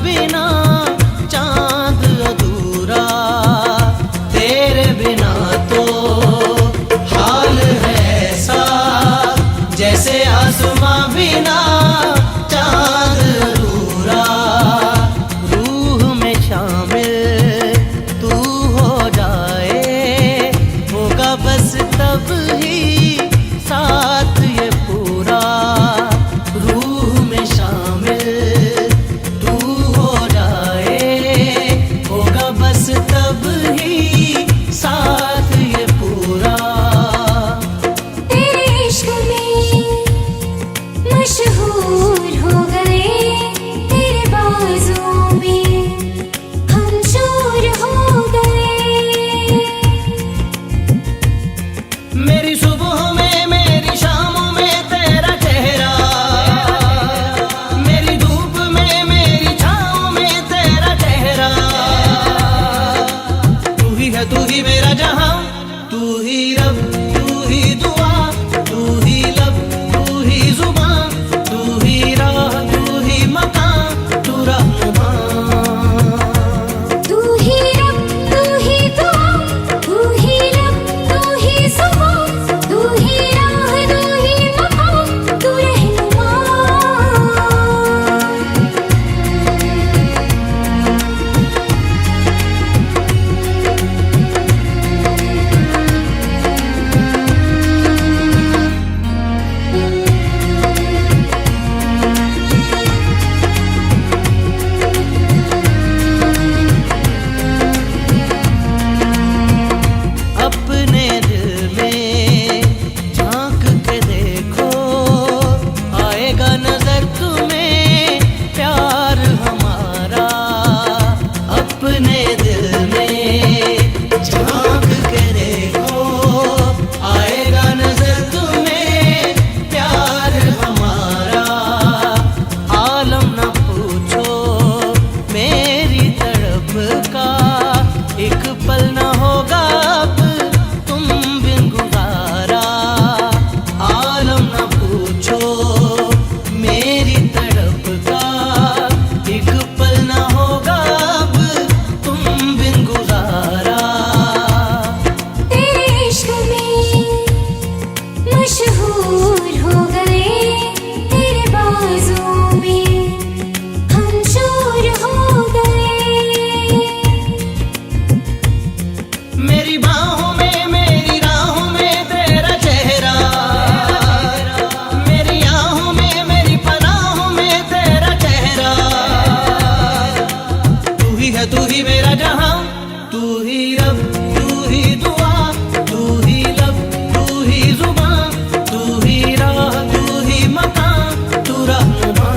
बिना चांद अधूरा, तेरे बिना तो हाल है ऐसा जैसे आसमां बिना चांद अधूरा। रूह में शामिल तू हो जाए, होगा बस तब ही साथ ये पूरा। रूह में शामिल तू हो जाए, होगा बस तब ही साथ ये पूरा। तेरे इश्क में मशहूर हो गए, तेरे बाजों में हम चूर हो गए। मेरी सुबह में मेरी शामों में तेरा चेहरा, मेरी धूप में मेरी छाँव में तेरा चेहरा। तू ही है तू ही मेरा जहां, तू ही रब तू ही दुआ, तू ही लब तू ही जुबान, तू ही राह तू ही मकान, तू रहनुमा। तू ही रब तू ही दुआ, तू ही लब तू ही जुबान, तू ही राह तू ही मकाम, तू रहनुमा। अपने दिल में झांक के देखो, आएगा नजर तुम्हें प्यार हमारा। अपने दिल में झांक के देखो, आएगा नजर तुम्हें प्यार हमारा। आलम न पूछो मेरी तड़प का, एक पल न होगा अब तुम बिन गुजारा। आलम न पूछो मेरी तड़प का, एक पल न होगा अब तुम बिन गुजारा। तेरे इश्क में मशहूर हो गए, तेरे बाजों में हम चूर हो गए। मेरी बाहों में मेरी राहों में तेरा चेहरा, मेरी आहों में मेरी पनाहों में तेरा चेहरा। तू ही है तू ही मेरा जहां, तू ही रब तू ही दुआ, तू ही लब तू ही जुबान, तू ही राह तू ही मकान, तू रहनुमा।